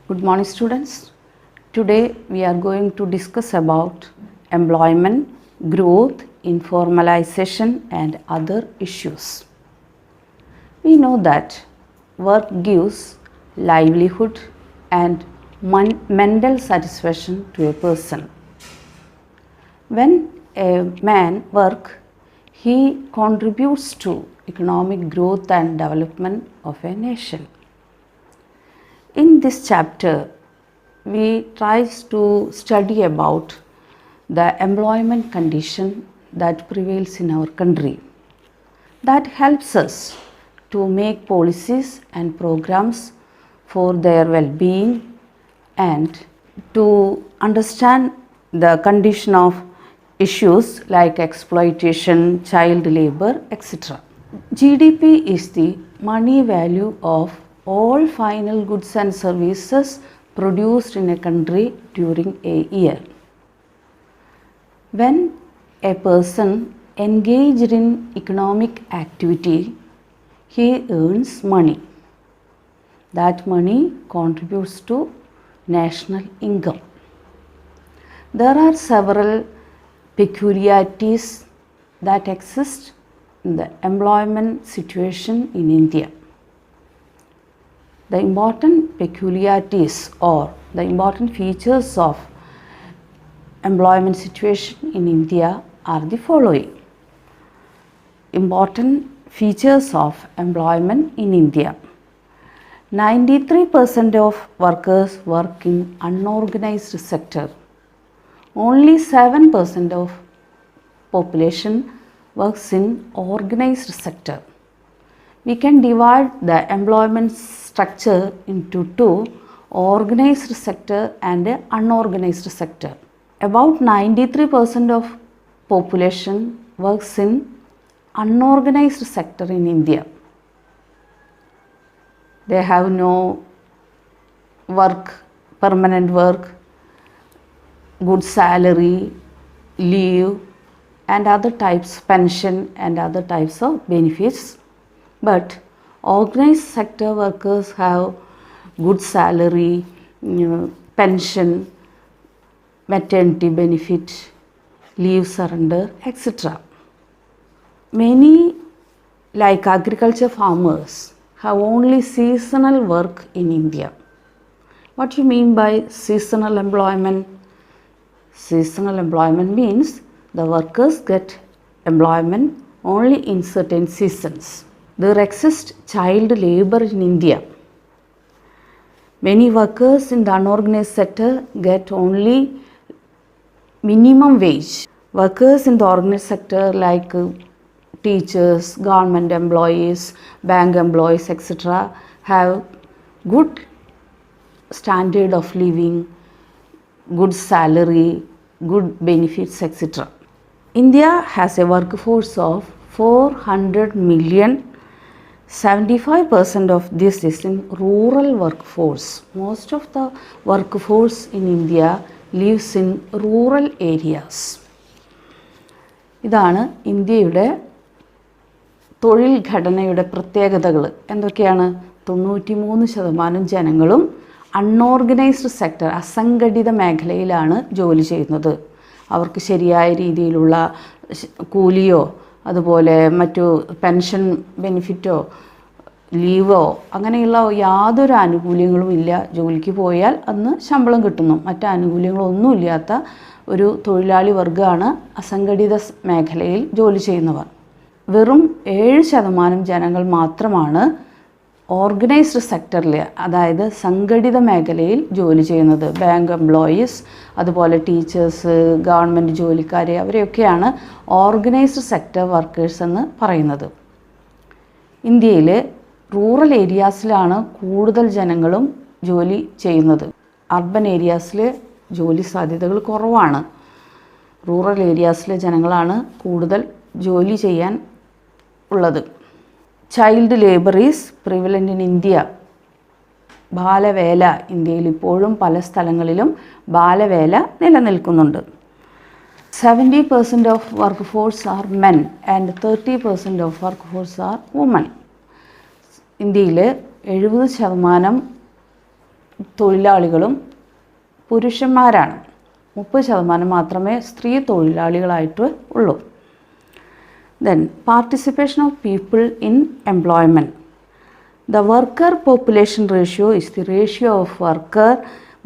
Good morning, students. Today we are going to discuss about employment, growth, informalization and other issues. We know that work gives livelihood and mental satisfaction to a person. When a man works, he contributes to economic growth and development of a nation. In this chapter, we try to study about the employment condition that prevails in our country. That helps us to make policies and programs for their well-being and to understand the condition of issues like exploitation, child labor, etc. GDP is the money value of all final goods and services produced in a country during a year. When a person engaged in economic activity, he earns money. That money contributes to national income. There are several peculiarities that exist in the employment situation in India. The important peculiarities or the important features of employment situation in India are the following. Important features of employment in India. 93% of workers work in unorganized sector. Only 7% of population works in organized sector. We can divide the employment structure into two, organized sector and unorganized sector. About 93% of population works in unorganized sector in India. They have no work, permanent work, good salary, leave and other types, pension and other types of benefits. But organized sector workers have good salary, pension, maternity benefit, leave surrender, etc. Many, like agriculture farmers, have only seasonal work in India. What do you mean by seasonal employment? Seasonal employment means the workers get employment only in certain seasons. There exists child labor in India. Many workers in the unorganized sector get only minimum wage. Workers in the organized sector like teachers, government employees, bank employees, etc. have good standard of living, good salary, good benefits, etc. India has a workforce of 400 million. 75% of this is in rural workforce. Most of the workforce in India lives in rural areas. ഇതാണ് ഇന്ത്യയുടെ തൊഴിൽ ഘടനയുടെ പ്രത്യേകതകൾ. എന്തൊക്കെയാണ്? 93% ജനങ്ങളും unorganised sector, അസംഘടിത മേഖലയിലാണ് ജോലി ചെയ്യുന്നത്. അവർക്ക് ശരിയായ രീതിയിലുള്ള കൂലിയോ അതുപോലെ മറ്റു പെൻഷൻ ബെനിഫിറ്റോ ലീവോ അങ്ങനെയുള്ള യാതൊരു ആനുകൂല്യങ്ങളും ഇല്ല. ജോലിക്ക് പോയാൽ അന്ന് ശമ്പളം കിട്ടുന്നു. മറ്റ് ആനുകൂല്യങ്ങളൊന്നുമില്ലാത്ത ഒരു തൊഴിലാളി വർഗ്ഗമാണ് അസംഘടിത മേഖലയിൽ ജോലി ചെയ്യുന്നവർ. വെറും 7% ജനങ്ങൾ മാത്രമാണ് ഓർഗനൈസ്ഡ് സെക്ടറിൽ, അതായത് സംഘടിത മേഖലയിൽ ജോലി ചെയ്യുന്നത്. ബാങ്ക് എംപ്ലോയീസ്, അതുപോലെ ടീച്ചേഴ്സ്, ഗവൺമെൻറ് ജോലിക്കാർ, അവരെയൊക്കെയാണ് ഓർഗനൈസ്ഡ് സെക്ടർ വർക്കേഴ്സ് എന്ന് പറയുന്നത്. ഇന്ത്യയിൽ റൂറൽ ഏരിയാസിലാണ് കൂടുതൽ ജനങ്ങളും ജോലി ചെയ്യുന്നത്. അർബൻ ഏരിയാസിൽ ജോലി സാധ്യതകൾ കുറവാണ്. റൂറൽ ഏരിയാസിലെ ജനങ്ങളാണ് കൂടുതൽ ജോലി ചെയ്യാൻ ഉള്ളത്. Child labour is prevalent in India. ബാലവേല ഇന്ത്യയിൽ ഇപ്പോഴും പല സ്ഥലങ്ങളിലും ബാലവേല നിലനിൽക്കുന്നുണ്ട്. 70% of workforce are men and 30% of workforce are women. ഇന്ത്യയിൽ 70% തൊഴിലാളികളും പുരുഷന്മാരാണ്. 30% മാത്രമേ സ്ത്രീ തൊഴിലാളികളായിട്ട് ഉള്ളൂ. Then participation of people in employment. The worker population ratio is the ratio of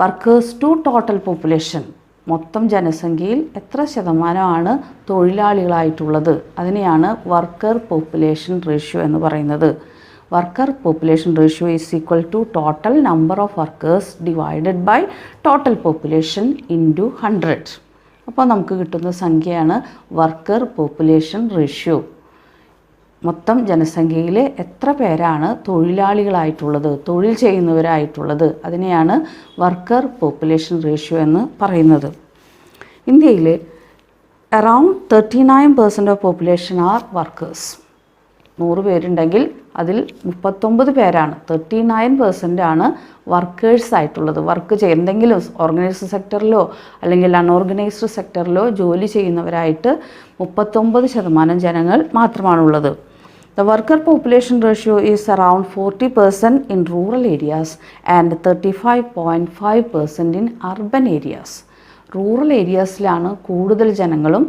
workers to total population. മൊത്തം ജനസംഖ്യയിൽ എത്ര ശതമാനമാണ് തൊഴിലാളികളായിട്ടുള്ളത്, അതിനെയാണ് വർക്കർ പോപ്പുലേഷൻ റേഷ്യോ എന്ന് പറയുന്നത്. Worker population ratio is equal to total number of workers divided by total population into 100. അപ്പോൾ നമുക്ക് കിട്ടുന്ന സംഖ്യയാണ് വർക്കർ പോപ്പുലേഷൻ റേഷ്യോ. മൊത്തം ജനസംഖ്യയിൽ എത്ര പേരാണ് തൊഴിലാളികളായിട്ടുള്ളത്, തൊഴിൽ ചെയ്യുന്നവരായിട്ടുള്ളത്, അതിനെയാണ് വർക്കർ പോപ്പുലേഷൻ റേഷ്യോ എന്ന് പറയുന്നത്. ഇന്ത്യയിൽ around 39% of population are workers. 100 പേരുണ്ടെങ്കിൽ അതിൽ 39 പേരാണ്, 39% ആണ് വർക്കേഴ്സ് ആയിട്ടുള്ളത്. എന്തെങ്കിലും ഓർഗനൈസ്ഡ് സെക്ടറിലോ അല്ലെങ്കിൽ അൺഓർഗനൈസ്ഡ് സെക്ടറിലോ ജോലി ചെയ്യുന്നവരായിട്ട് 39% ജനങ്ങൾ മാത്രമാണുള്ളത്. The worker population ratio is around 40% in rural areas and 35.5% in urban areas. Rural ഏരിയാസിലാണ് കൂടുതൽ ജനങ്ങളും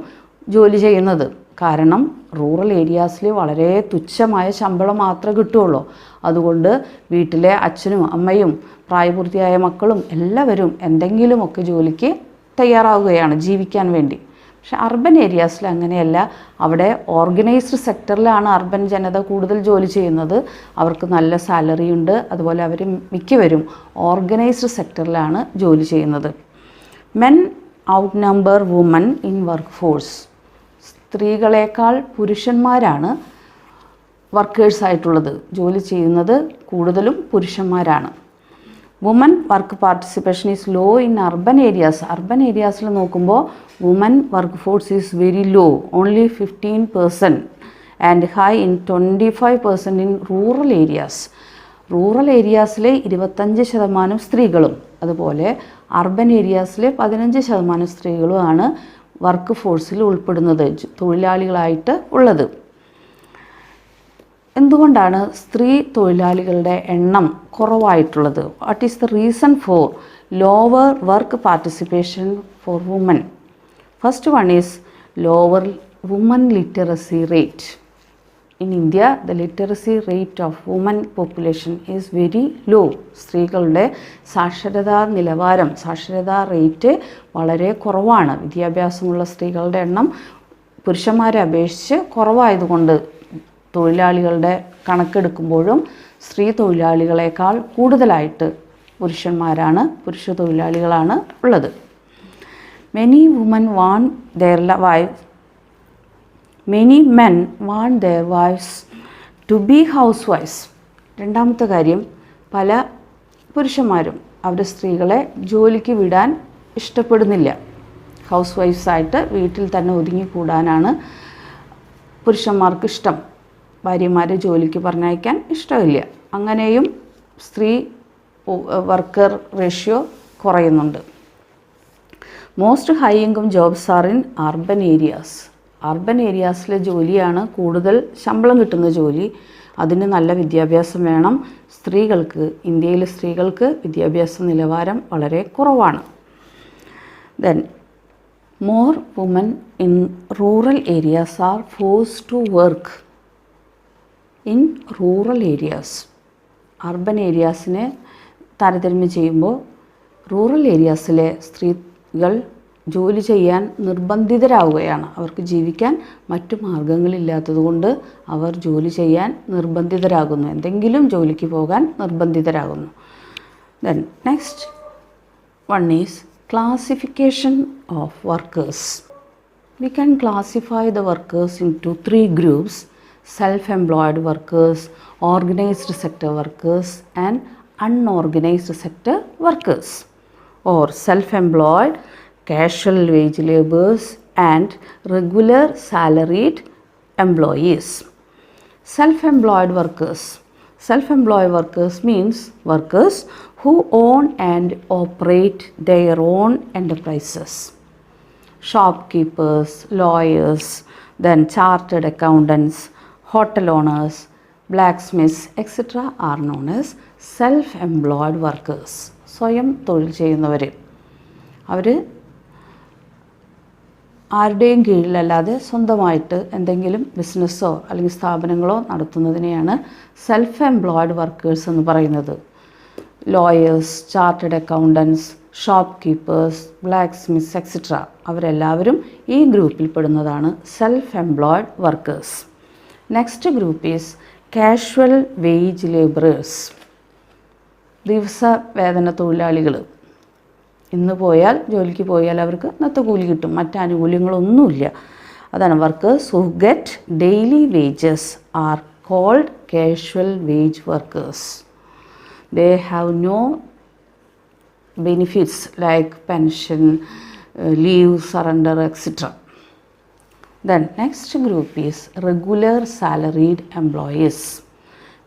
ജോലി ചെയ്യുന്നത്. കാരണം റൂറൽ ഏരിയാസിൽ വളരെ തുച്ഛമായ ശമ്പളം മാത്രമേ കിട്ടുകയുള്ളൂ. അതുകൊണ്ട് വീട്ടിലെ അച്ഛനും അമ്മയും പ്രായപൂർത്തിയായ മക്കളും എല്ലാവരും എന്തെങ്കിലുമൊക്കെ ജോലിക്ക് തയ്യാറാവുകയാണ് ജീവിക്കാൻ വേണ്ടി. പക്ഷെ അർബൻ ഏരിയാസിൽ അങ്ങനെയല്ല. അവിടെ ഓർഗനൈസ്ഡ് സെക്ടറിലാണ് അർബൻ ജനത കൂടുതൽ ജോലി ചെയ്യുന്നത്. അവർക്ക് നല്ല സാലറി ഉണ്ട്. അതുപോലെ അവർ മിക്കവരും ഓർഗനൈസ്ഡ് സെക്ടറിലാണ് ജോലി ചെയ്യുന്നത്. Men outnumber women in work force. സ്ത്രീകളെക്കാൾ പുരുഷന്മാരാണ് വർക്കേഴ്സായിട്ടുള്ളത്. ജോലി ചെയ്യുന്നത് കൂടുതലും പുരുഷന്മാരാണ്. Women work participation is low in urban areas. Urban ഏരിയാസിൽ നോക്കുമ്പോൾ women work force is very low, only 15%, and high in 25% in rural areas. Rural ഏരിയാസിൽ 25% സ്ത്രീകളും അതുപോലെ അർബൻ ഏരിയാസിൽ 15% സ്ത്രീകളുമാണ് വർക്ക് ഫോഴ്സിൽ ഉൾപ്പെടുന്നത്, തൊഴിലാളികളായിട്ട് ഉള്ളത്. എന്തുകൊണ്ടാണ് സ്ത്രീ തൊഴിലാളികളുടെ എണ്ണം കുറവായിട്ടുള്ളത്? What is the reason for lower work participation for women? First one is lower women literacy rate. In India the literacy rate of women population is very low. സ്ത്രീകളുടെ സാക്ഷരതാ റേറ്റ് വളരെ കുറവാണ്. വിദ്യാഭ്യാസമുള്ള സ്ത്രീകളുടെ എണ്ണം പുരുഷന്മാരെ അപേക്ഷിച്ച് കുറവായതുകൊണ്ട് തൊഴിലാളികളുടെ കണക്കെടുക്കുമ്പോഴും സ്ത്രീ തൊഴിലാളികളെക്കാൾ കൂടുതലായിട്ട് പുരുഷ തൊഴിലാളികളാണ് ഉള്ളത്. Many men want their wives to be housewives. രണ്ടാമത്തെ കാര്യം, പല പുരുഷന്മാരും അവരുടെ സ്ത്രീകളെ ജോലിക്ക് വിടാൻ ഇഷ്ടപ്പെടുന്നില്ല. ഹൗസ് വൈഫ്സായിട്ട് വീട്ടിൽ തന്നെ ഒതുങ്ങിക്കൂടാനാണ് പുരുഷന്മാർക്ക് ഇഷ്ടം. ഭാര്യമാരെ ജോലിക്ക് പറഞ്ഞയക്കാൻ ഇഷ്ടമില്ല. അങ്ങനെയും സ്ത്രീ വർക്കർ റേഷ്യോ കുറയുന്നുണ്ട്. Most high income jobs are in urban areas. Urban ഏരിയാസിലെ ജോലിയാണ് കൂടുതൽ ശമ്പളം കിട്ടുന്ന ജോലി. അതിന് നല്ല വിദ്യാഭ്യാസം വേണം. ഇന്ത്യയിലെ സ്ത്രീകൾക്ക് വിദ്യാഭ്യാസ നിലവാരം വളരെ കുറവാണ്. Then more women in rural areas are forced to work in rural areas. Urban ഏരിയാസിനെ താരതമ്യം ചെയ്യുമ്പോൾ റൂറൽ ഏരിയാസിലെ സ്ത്രീകൾ ജോലി ചെയ്യാൻ നിർബന്ധിതരാവുകയാണ്. അവർക്ക് ജീവിക്കാൻ മറ്റു മാർഗങ്ങളില്ലാത്തതുകൊണ്ട് അവർ ജോലി ചെയ്യാൻ നിർബന്ധിതരാകുന്നു, എന്തെങ്കിലും ജോലിക്ക് പോകാൻ നിർബന്ധിതരാകുന്നു. Then next one is classification of workers. We can classify the workers into 3 groups: self-employed workers, organized sector workers and unorganized sector workers, or self-employed, casual wage laborers and regular salaried employees. Self-employed workers means workers who own and operate their own enterprises. Shopkeepers, lawyers, then chartered accountants, hotel owners, blacksmiths, etc. are known as self-employed workers. സ്വയം തൊഴിൽ ചെയ്യുന്നവർ. അവർ ആരുടെയും കീഴിലല്ലാതെ സ്വന്തമായിട്ട് എന്തെങ്കിലും ബിസിനസ്സോ അല്ലെങ്കിൽ സ്ഥാപനങ്ങളോ നടത്തുന്നതിനെയാണ് സെൽഫ് എംപ്ലോയ്ഡ് വർക്കേഴ്സ് എന്ന് പറയുന്നത്. Lawyers, chartered accountants, shopkeepers, blacksmiths etcetera അവരെല്ലാവരും ഈ ഗ്രൂപ്പിൽ പെടുന്നതാണ് self employed workers. Next group is casual wage labourers. ദിവസ വേതന തൊഴിലാളികൾ. ഇന്ന് പോയാൽ, ജോലിക്ക് പോയാൽ അവർക്ക് ഇന്നത്തെ കൂലി കിട്ടും, മറ്റ് ആനുകൂല്യങ്ങളൊന്നുമില്ല. അതാണ് workers who get daily wages are called casual wage workers. They have no benefits like pension, leave, surrender, etc. Then next group is regular salaried employees.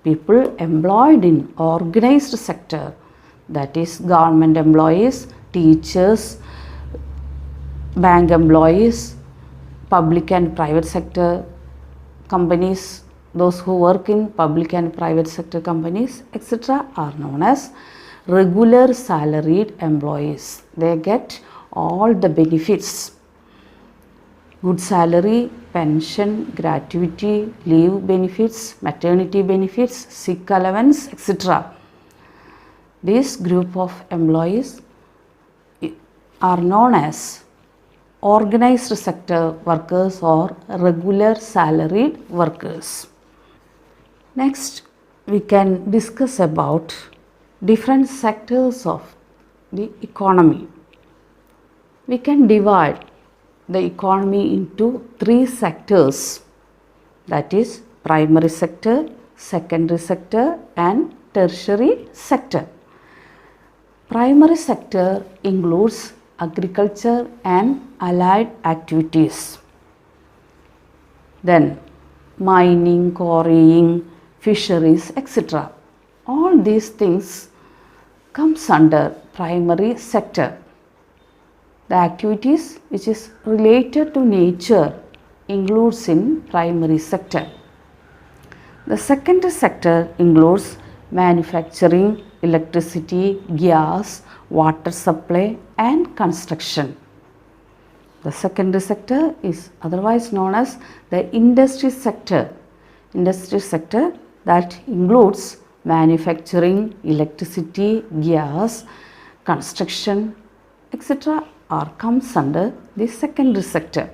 People employed in organized sector, that is government employees, teachers, bank employees, public and private sector companies. Those who work in public and private sector companies etc. are known as regular salaried employees. They get all the benefits: good salary, pension, gratuity, leave benefits, maternity benefits, sick allowance, etc. This group of employees are known as organized sector workers or regular salaried workers. Next, we can discuss about different sectors of the economy. We can divide the economy into 3 sectors, that is primary sector, secondary sector and tertiary sector. Primary sector includes agriculture and allied activities. Then mining, quarrying, fisheries, etc. All these things comes under primary sector. The activities which is related to nature includes in primary sector. The secondary sector includes manufacturing, electricity, gas, water supply and construction. The secondary sector is otherwise known as the industry sector. Industry sector that includes manufacturing, electricity, gas, construction, etc. are comes under the secondary sector.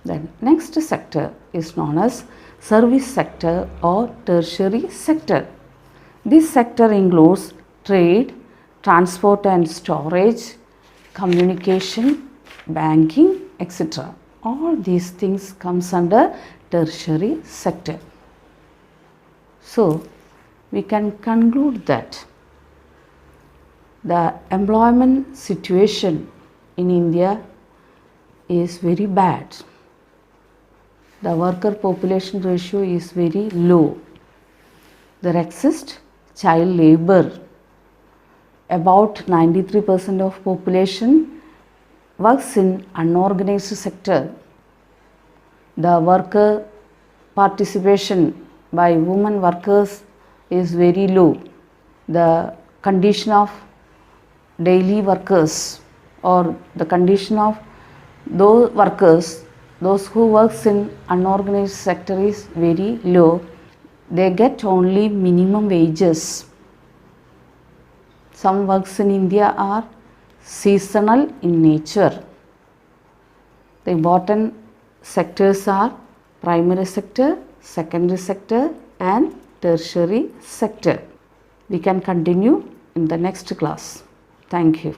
The next sector is known as service sector or tertiary sector. This sector includes trade, transport and storage, communication, banking, etc. All these things comes under tertiary sector. So, we can conclude that the employment situation in India is very bad. The worker population ratio is very low. There exists child labor. About 93% of population works in unorganized sector. The worker participation by women workers is very low. The condition of daily workers or the condition of those workers, those who works in unorganized sector is very low. They get only minimum wages. Some works in India are seasonal in nature. The important sectors are primary sector, secondary sector and tertiary sector. We can continue in the next class. Thank you.